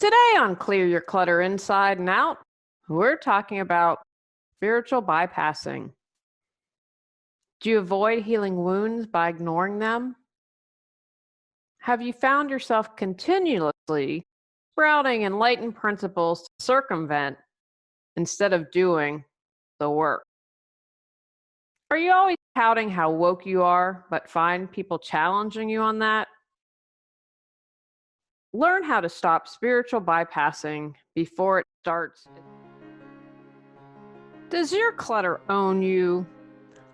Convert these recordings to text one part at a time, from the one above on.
Today on Clear Your Clutter Inside and Out, we're talking about spiritual bypassing. Do you avoid healing wounds by ignoring them? Have you found yourself continuously sprouting enlightened principles to circumvent instead of doing the work? Are you always touting how woke you are, but find people challenging you on that? Learn how to stop spiritual bypassing before it starts. Does your clutter own you?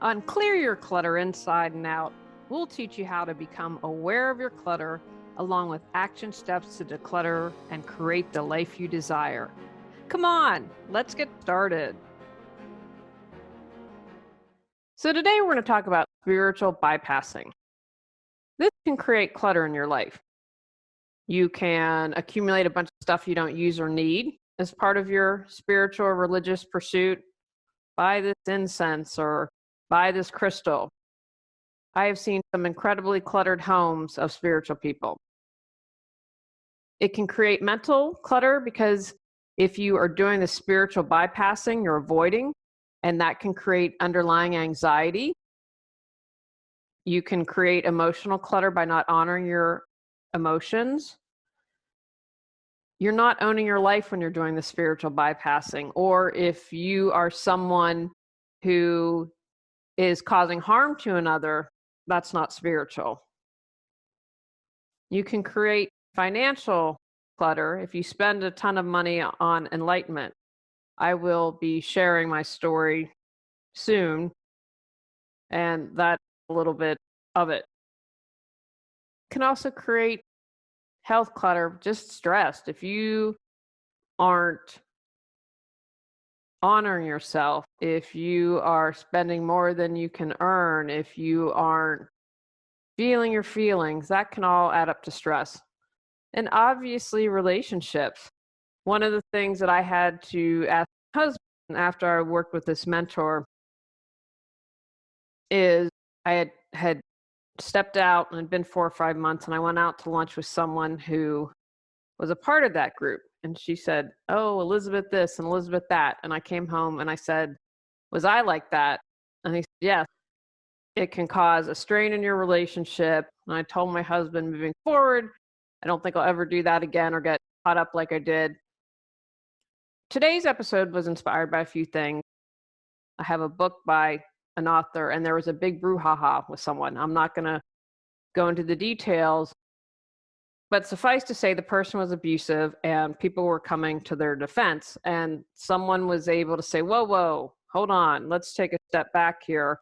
On Clear Your Clutter Inside and Out, we'll teach you how to become aware of your clutter along with action steps to declutter and create the life you desire. Come on, let's get started. So today we're going to talk about spiritual bypassing. This can create clutter in your life. You can accumulate a bunch of stuff you don't use or need as part of your spiritual or religious pursuit. Buy this incense or buy this crystal. I have seen some incredibly cluttered homes of spiritual people. It can create mental clutter because if you are doing the spiritual bypassing, you're avoiding, and that can create underlying anxiety. You can create emotional clutter by not honoring your emotions. You're not owning your life when you're doing the spiritual bypassing, or if you are someone who is causing harm to another, that's not spiritual. You can create financial clutter if you spend a ton of money on enlightenment. I will be sharing my story soon, and that's a little bit of it. Can also create health clutter, just stressed. If you aren't honoring yourself, if you are spending more than you can earn, if you aren't feeling your feelings, that can all add up to stress. And obviously, relationships. One of the things that I had to ask my husband after I worked with this mentor is I had stepped out and it'd been 4 or 5 months, and I went out to lunch with someone who was a part of that group. And she said, "Oh, Elizabeth this and Elizabeth that." And I came home and I said, "Was I like that?" And he said, "Yes, it can cause a strain in your relationship." And I told my husband, moving forward, I don't think I'll ever do that again or get caught up like I did. Today's episode was inspired by a few things. I have a book by an author, and there was a big brouhaha with someone. I'm not going to go into the details, but suffice to say, the person was abusive and people were coming to their defense. And someone was able to say, whoa, whoa, hold on, let's take a step back here.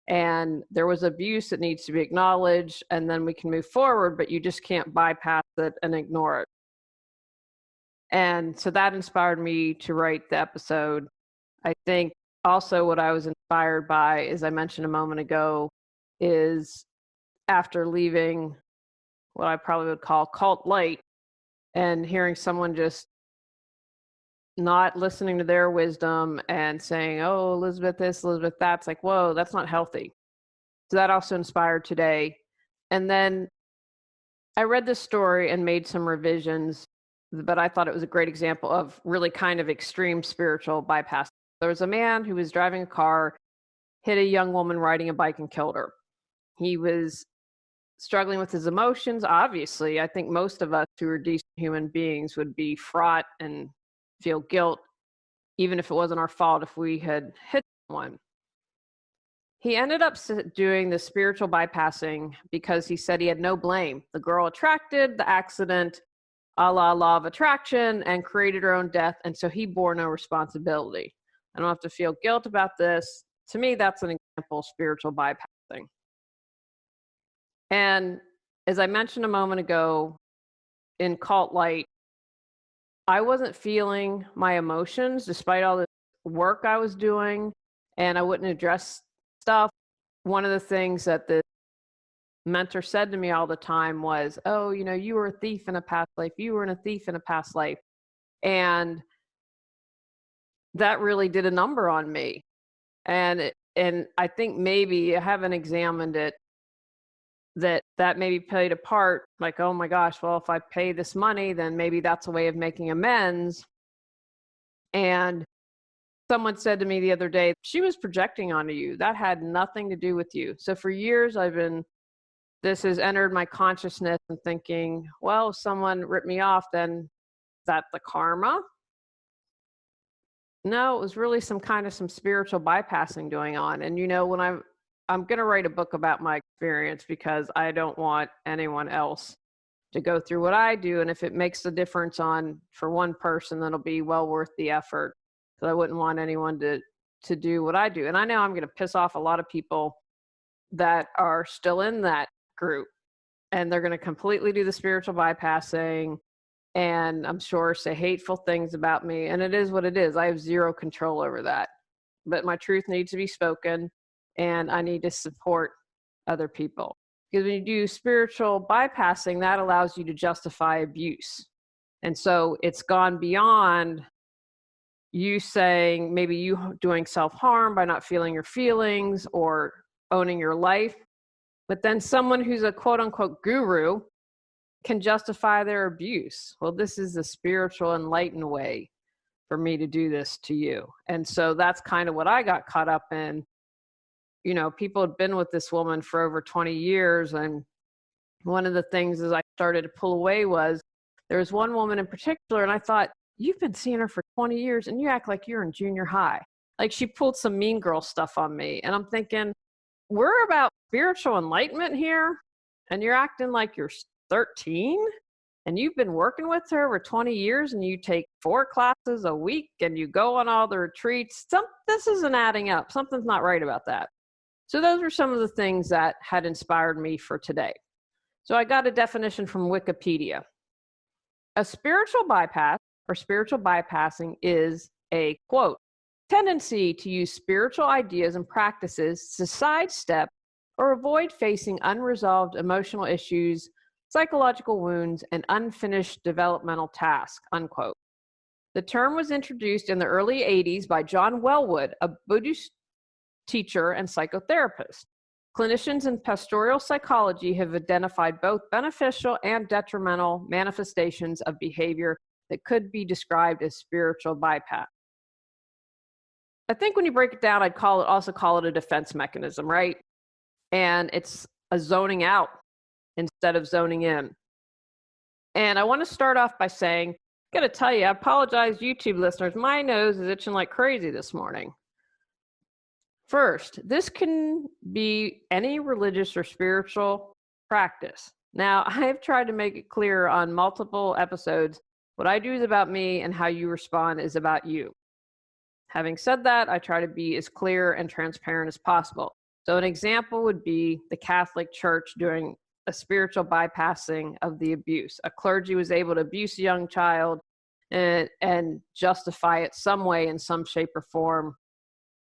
And there was abuse that needs to be acknowledged, and then we can move forward, but you just can't bypass it and ignore it. And so that inspired me to write the episode. I think also what I was inspired by, as I mentioned a moment ago, is after leaving what I probably would call cult light and hearing someone just not listening to their wisdom and saying, "Oh, Elizabeth this, Elizabeth that." It's like, whoa, that's not healthy. So that also inspired today. And then I read this story and made some revisions, but I thought it was a great example of really kind of extreme spiritual bypass. There was a man who was driving a car, hit a young woman riding a bike and killed her. He was struggling with his emotions. Obviously, I think most of us who are decent human beings would be fraught and feel guilt, even if it wasn't our fault if we had hit someone. He ended up doing the spiritual bypassing because he said he had no blame. The girl attracted the accident, a la law of attraction, and created her own death, and so he bore no responsibility. I don't have to feel guilt about this. To me, that's an example of spiritual bypassing. And as I mentioned a moment ago, in cult light, I wasn't feeling my emotions despite all the work I was doing, and I wouldn't address stuff. One of the things that the mentor said to me all the time was, "Oh, you were a thief in a past life. You were a thief in a past life." And that really did a number on me. And I think maybe I haven't examined it that maybe played a part, like, oh my gosh, well, if I pay this money, then maybe that's a way of making amends. And someone said to me the other day, she was projecting onto you. That had nothing to do with you. So for years, this has entered my consciousness and thinking, well, if someone ripped me off, then is that the karma? No, it was really some spiritual bypassing going on. And when I'm going to write a book about my experience, because I don't want anyone else to go through what I do. And if it makes a difference for one person, then it'll be well worth the effort. Because I wouldn't want anyone to do what I do. And I know I'm going to piss off a lot of people that are still in that group, and they're going to completely do the spiritual bypassing, and I'm sure say hateful things about me. And it is what it is. I have zero control over that. But my truth needs to be spoken, and I need to support other people. Because when you do spiritual bypassing, that allows you to justify abuse. And so it's gone beyond you saying, maybe you doing self-harm by not feeling your feelings or owning your life. But then someone who's a quote unquote guru can justify their abuse. Well, this is a spiritual, enlightened way for me to do this to you. And so that's kind of what I got caught up in. People had been with this woman for over 20 years. And one of the things as I started to pull away was there was one woman in particular, and I thought, you've been seeing her for 20 years and you act like you're in junior high. Like, she pulled some mean girl stuff on me. And I'm thinking, we're about spiritual enlightenment here, and you're acting like you're 13, and you've been working with her for 20 years, and you take 4 classes a week, and you go on all the retreats. This isn't adding up. Something's not right about that. So those were some of the things that had inspired me for today. So I got a definition from Wikipedia. A spiritual bypass or spiritual bypassing is a, quote, tendency to use spiritual ideas and practices to sidestep or avoid facing unresolved emotional issues, psychological wounds, and unfinished developmental tasks, unquote. The term was introduced in the early 80s by John Wellwood, a Buddhist teacher and psychotherapist. Clinicians in pastoral psychology have identified both beneficial and detrimental manifestations of behavior that could be described as spiritual bypass. I think when you break it down, I'd also call it a defense mechanism, right? And it's a zoning out instead of zoning in. And I want to start off by saying, I got to tell you, I apologize, YouTube listeners, my nose is itching like crazy this morning. First, this can be any religious or spiritual practice. Now, I have tried to make it clear on multiple episodes, what I do is about me and how you respond is about you. Having said that, I try to be as clear and transparent as possible. So an example would be the Catholic Church doing a spiritual bypassing of the abuse. A clergy was able to abuse a young child and justify it some way in some shape or form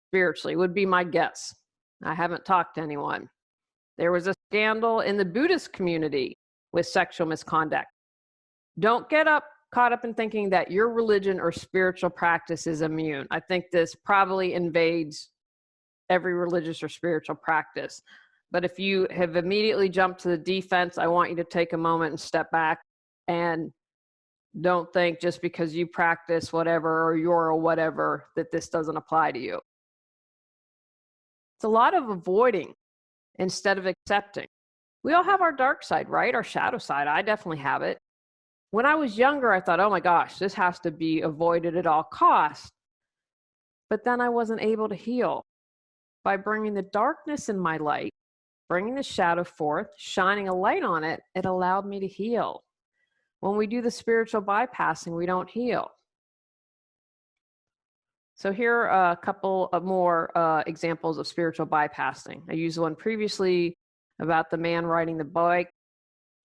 spiritually, would be my guess. I haven't talked to anyone. There was a scandal in the Buddhist community with sexual misconduct. Don't get caught up in thinking that your religion or spiritual practice is immune. I think this probably invades every religious or spiritual practice. But if you have immediately jumped to the defense, I want you to take a moment and step back and don't think just because you practice whatever or you're a whatever that this doesn't apply to you. It's a lot of avoiding instead of accepting. We all have our dark side, right? Our shadow side. I definitely have it. When I was younger, I thought, oh my gosh, this has to be avoided at all costs. But then I wasn't able to heal. By bringing the darkness in my light, bringing the shadow forth, shining a light on it, it allowed me to heal. When we do the spiritual bypassing, we don't heal. So here are a couple of more examples of spiritual bypassing. I used one previously about the man riding the bike.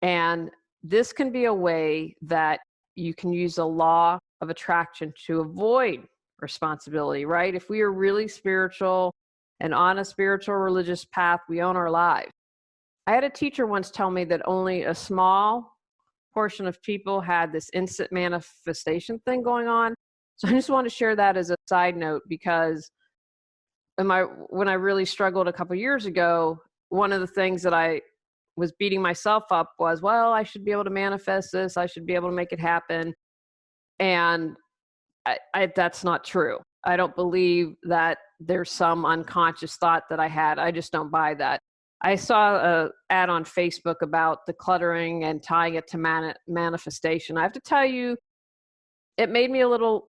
And this can be a way that you can use a law of attraction to avoid responsibility, right? If we are really spiritual and on a spiritual religious path, we own our lives. I had a teacher once tell me that only a small portion of people had this instant manifestation thing going on. So I just want to share that as a side note, because when I really struggled a couple years ago, one of the things that I was beating myself up was, well, I should be able to manifest this. I should be able to make it happen. And that's not true. I don't believe that there's some unconscious thought that I had. I just don't buy that. I saw an ad on Facebook about decluttering and tying it to manifestation. I have to tell you, it made me a little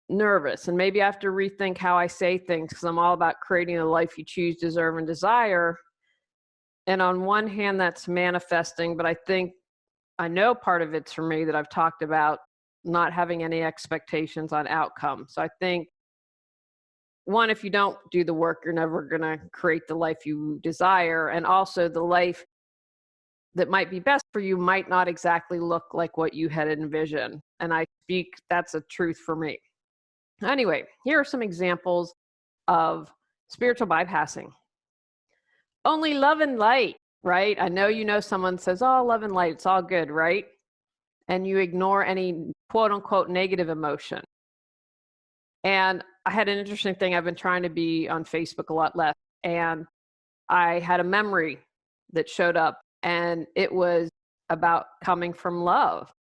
nervous, and maybe I have to rethink how I say things, because I'm all about creating the life you choose, deserve, and desire. And on one hand, that's manifesting, but I know part of it's for me that I've talked about not having any expectations on outcome. So I think, one, if you don't do the work, you're never going to create the life you desire. And also, the life that might be best for you might not exactly look like what you had envisioned. And that's a truth for me. Anyway, here are some examples of spiritual bypassing. Only love and light, right? I know someone says, oh, love and light, it's all good, right? And you ignore any quote unquote negative emotion. And I had an interesting thing. I've been trying to be on Facebook a lot less. And I had a memory that showed up, and it was about coming from love.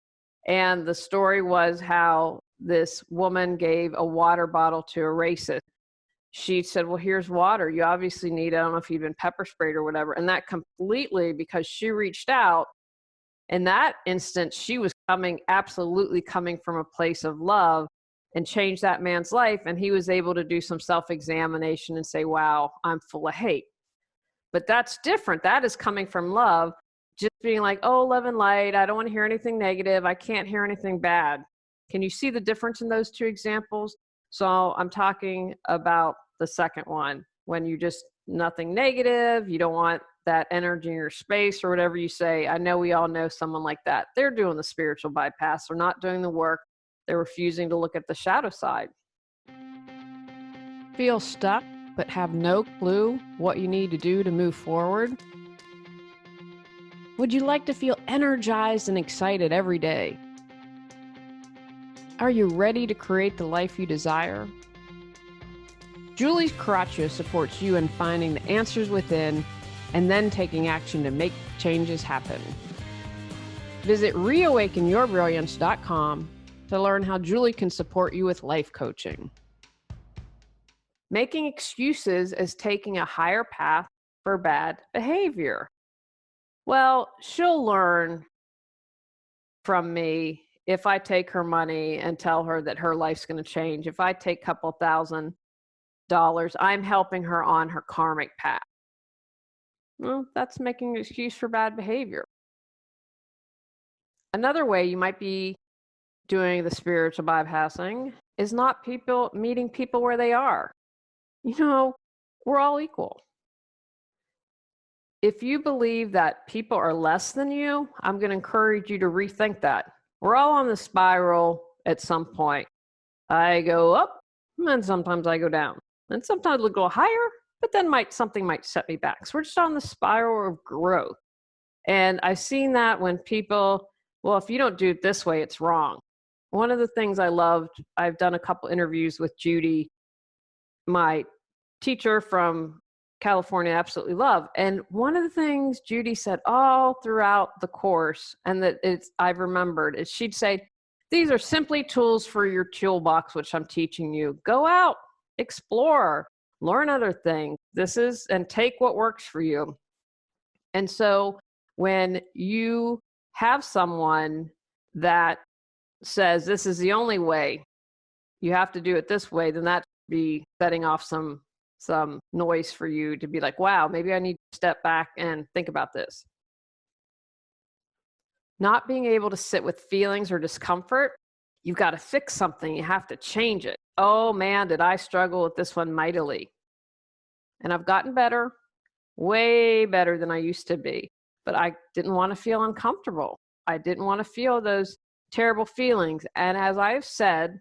And the story was how this woman gave a water bottle to a racist. She said, well, here's water. You obviously need it. I don't know if you've been pepper sprayed or whatever. And that completely, because she reached out, in that instance, she was absolutely coming from a place of love, and changed that man's life. And he was able to do some self-examination and say, wow, I'm full of hate. But that's different. That is coming from love. Just being like, oh, love and light. I don't want to hear anything negative. I can't hear anything bad. Can you see the difference in those two examples? So I'm talking about the second one, when you just nothing negative. You don't want that energy in your space or whatever you say. I know we all know someone like that. They're doing the spiritual bypass. They're not doing the work. They're refusing to look at the shadow side. Feel stuck, but have no clue what you need to do to move forward? Would you like to feel energized and excited every day? Are you ready to create the life you desire? Julie Coraccio supports you in finding the answers within and then taking action to make changes happen. Visit reawakenyourbrilliance.com to learn how Julie can support you with life coaching. Making excuses is taking a higher path for bad behavior. Well, she'll learn from me if I take her money and tell her that her life's going to change. If I take a couple $1,000, I'm helping her on her karmic path. Well, that's making an excuse for bad behavior. Another way you might be doing the spiritual bypassing is not meeting people where they are. We're all equal. If you believe that people are less than you, I'm going to encourage you to rethink that. We're all on the spiral at some point. I go up, and sometimes I go down. And sometimes we'll go higher, but then something might set me back. So we're just on the spiral of growth. And I've seen that when people, well, if you don't do it this way, it's wrong. One of the things I loved, I've done a couple interviews with Judy, my teacher from California, absolutely love. And one of the things Judy said all throughout the course, and that I've remembered, is she'd say, these are simply tools for your toolbox, which I'm teaching you. Go out, explore, learn other things. And take what works for you. And so when you have someone that says this is the only way, you have to do it this way, then that should be setting off some noise for you to be like, wow, maybe I need to step back and think about this. Not being able to sit with feelings or discomfort, you've got to fix something. You have to change it. Oh man, did I struggle with this one mightily. And I've gotten better, way better than I used to be. But I didn't want to feel uncomfortable. I didn't want to feel those terrible feelings. And as I've said,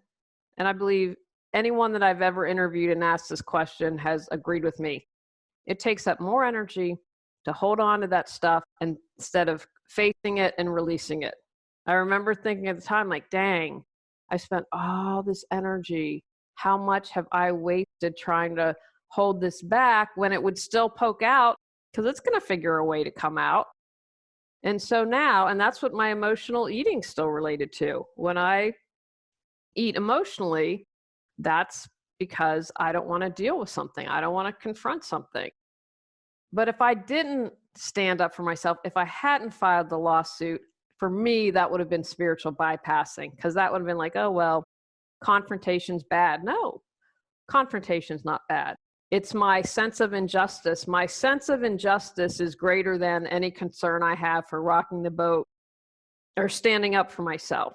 and I believe anyone that I've ever interviewed and asked this question has agreed with me, it takes up more energy to hold on to that stuff instead of facing it and releasing it. I remember thinking at the time, like, dang, I spent all this energy. How much have I wasted trying to hold this back when it would still poke out? Because it's going to figure a way to come out. And so now, and that's what my emotional eating's still related to. When I eat emotionally, that's because I don't want to deal with something. I don't want to confront something. But if I didn't stand up for myself, if I hadn't filed the lawsuit, for me, that would have been spiritual bypassing, because that would have been like, oh, well, confrontation's bad. No, confrontation's not bad. It's my sense of injustice. My sense of injustice is greater than any concern I have for rocking the boat or standing up for myself.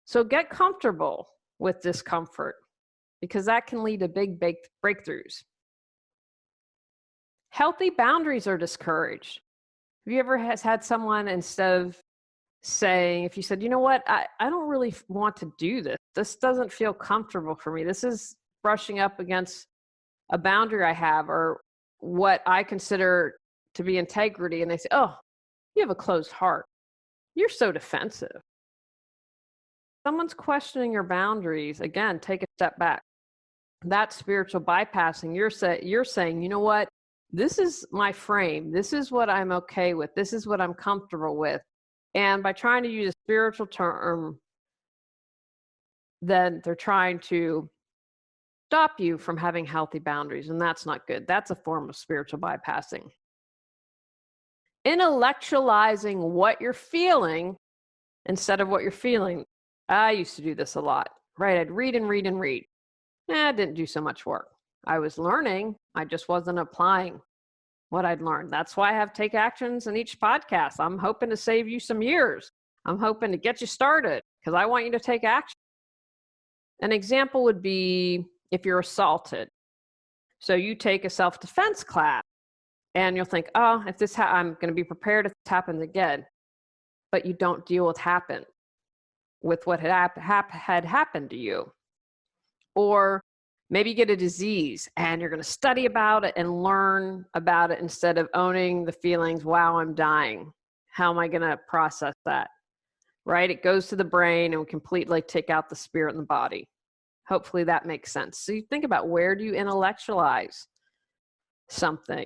So get comfortable with discomfort, because that can lead to big breakthroughs. Healthy boundaries are discouraged. Have you ever had someone, instead of saying, if you said, you know what, I don't really want to do this. This doesn't feel comfortable for me. This is brushing up against a boundary I have, or what I consider to be integrity. And they say, oh, you have a closed heart. You're so defensive. Someone's questioning your boundaries. Again, take a step back. That's spiritual bypassing. You're saying, you know what? This is my frame. This is what I'm okay with. This is what I'm comfortable with. And by trying to use a spiritual term, then they're trying to stop you from having healthy boundaries. And that's not good. That's a form of spiritual bypassing. Intellectualizing what you're feeling instead of what you're feeling. I used to do this a lot, right? I'd read and read and read. It didn't do so much work. I was learning. I just wasn't applying what I'd learned. That's why I have take actions in each podcast. I'm hoping to save you some years. I'm hoping to get you started, because I want you to take action. An example would be if you're assaulted. So you take a self-defense class and you'll think, oh, if this I'm going to be prepared if this happens again. But you don't deal with what had happened to you. Or maybe you get a disease and you're going to study about it and learn about it instead of owning the feelings, wow, I'm dying. How am I going to process that? Right? It goes to the brain and we completely take out the spirit and the body. Hopefully that makes sense. So you think about, where do you intellectualize something?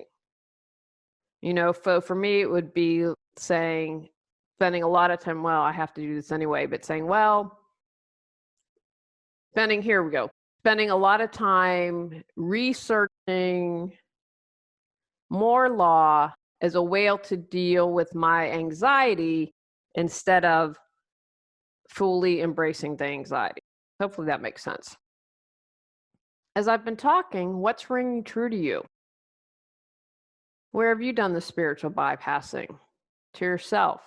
You know, for me, it would be spending a lot of time, well, I have to do this anyway, but saying, well, here we go. Spending a lot of time researching more law as a way to deal with my anxiety instead of fully embracing the anxiety. Hopefully that makes sense. As I've been talking, what's ringing true to you? Where have you done the spiritual bypassing? To yourself?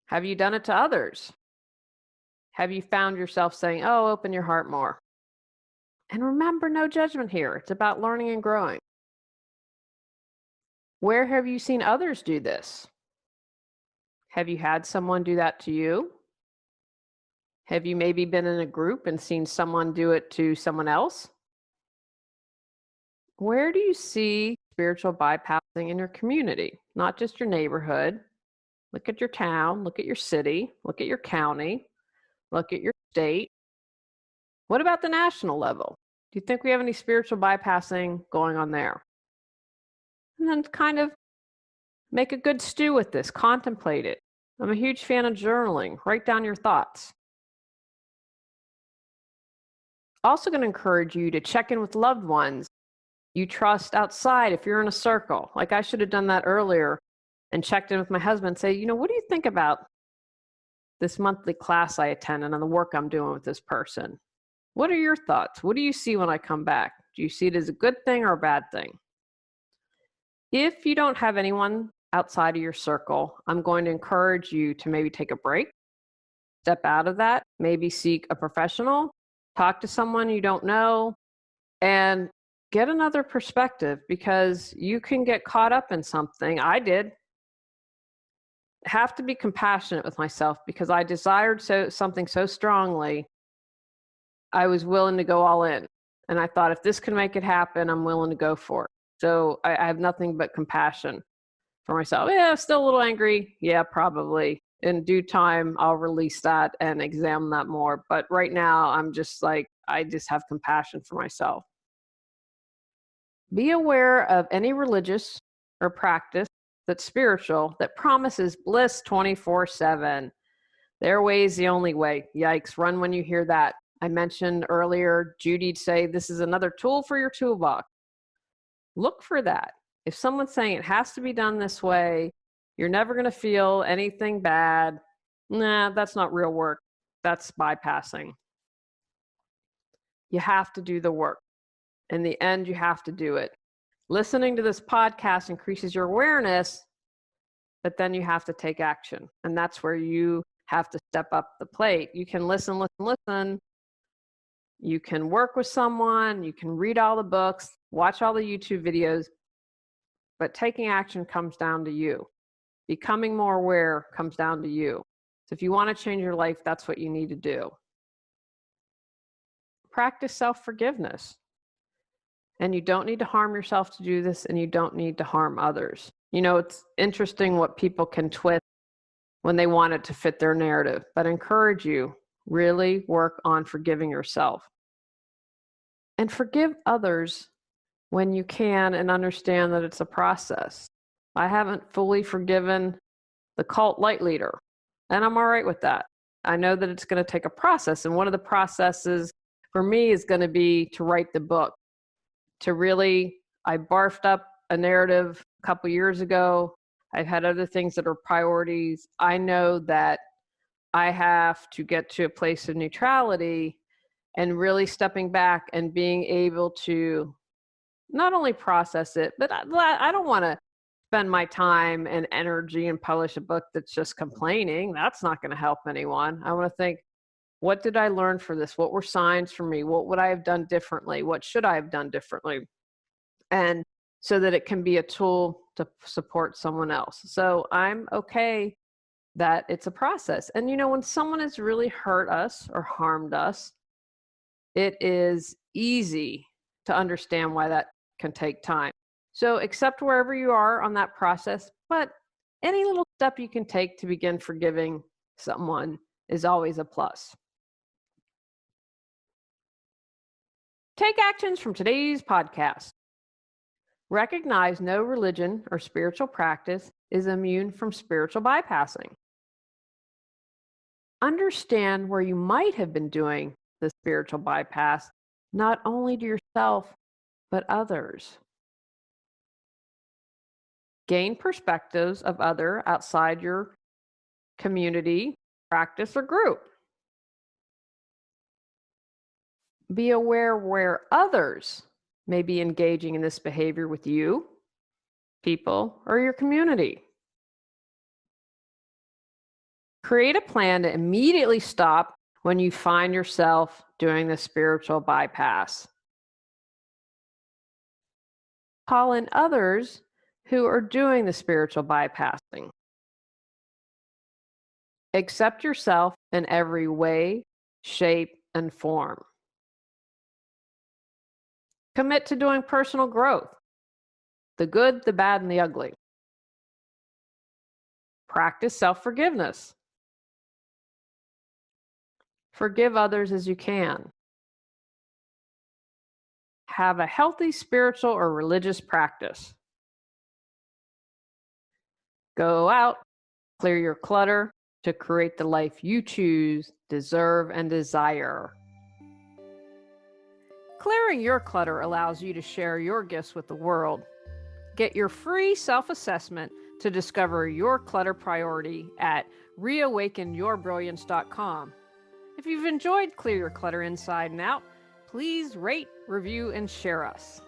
Have you done it to others? Have you found yourself saying, oh, open your heart more? And remember, no judgment here. It's about learning and growing. Where have you seen others do this? Have you had someone do that to you? Have you maybe been in a group and seen someone do it to someone else? Where do you see spiritual bypassing in your community? Not just your neighborhood. Look at your town, look at your city, look at your county, look at your state. What about the national level? Do you think we have any spiritual bypassing going on there? And then kind of make a good stew with this, contemplate it. I'm a huge fan of journaling. Write down your thoughts. Also going to encourage you to check in with loved ones you trust outside if you're in a circle. Like I should have done that earlier and checked in with my husband, say, you know, what do you think about this monthly class I attend and on the work I'm doing with this person? What are your thoughts? What do you see when I come back? Do you see it as a good thing or a bad thing? If you don't have anyone outside of your circle, I'm going to encourage you to maybe take a break, step out of that, maybe seek a professional, talk to someone you don't know, and get another perspective, because you can get caught up in something. I did. Have to be compassionate with myself, because I desired something so strongly, I was willing to go all in. And I thought, if this can make it happen, I'm willing to go for it. So I have nothing but compassion for myself. Yeah, still a little angry. Yeah, probably. In due time, I'll release that and examine that more. But right now, I'm just like, I just have compassion for myself. Be aware of any religious or practice that's spiritual that promises bliss 24/7. Their way is the only way. Yikes, run when you hear that. I mentioned earlier, Judy'd say this is another tool for your toolbox. Look for that. If someone's saying it has to be done this way, you're never going to feel anything bad. Nah, that's not real work. That's bypassing. You have to do the work. In the end, you have to do it. Listening to this podcast increases your awareness, but then you have to take action. And that's where you have to step up the plate. You can listen. You can work with someone. You can read all the books, watch all the YouTube videos, but taking action comes down to you. Becoming more aware comes down to you. So if you want to change your life, that's what you need to do. Practice self-forgiveness. And you don't need to harm yourself to do this, and you don't need to harm others. You know, it's interesting what people can twist when they want it to fit their narrative, but I encourage you, really work on forgiving yourself. And forgive others when you can and understand that it's a process. I haven't fully forgiven the cult light leader, and I'm all right with that. I know that it's going to take a process, and one of the processes for me is going to be to write the book. I barfed up a narrative a couple years ago. I've had other things that are priorities. I know that I have to get to a place of neutrality and really stepping back and being able to not only process it, but I don't want to spend my time and energy and publish a book that's just complaining. That's not going to help anyone. I want to think, what did I learn for this? What were signs for me? What would I have done differently? What should I have done differently? And so that it can be a tool to support someone else. So I'm okay that it's a process. And, you know, when someone has really hurt us or harmed us, it is easy to understand why that can take time. So accept wherever you are on that process, but any little step you can take to begin forgiving someone is always a plus. Take actions from today's podcast. Recognize no religion or spiritual practice is immune from spiritual bypassing. Understand where you might have been doing the spiritual bypass, not only to yourself, but others. Gain perspectives of others outside your community, practice, or group. Be aware where others may be engaging in this behavior with you, people, or your community. Create a plan to immediately stop when you find yourself doing the spiritual bypass. Call in others who are doing the spiritual bypassing. Accept yourself in every way, shape, and form. Commit to doing personal growth, the good, the bad, and the ugly. Practice self-forgiveness. Forgive others as you can. Have a healthy spiritual or religious practice. Go out, clear your clutter to create the life you choose, deserve, and desire. Clearing your clutter allows you to share your gifts with the world. Get your free self-assessment to discover your clutter priority at reawakenyourbrilliance.com. If you've enjoyed Clear Your Clutter Inside and Out, please rate, review, and share us.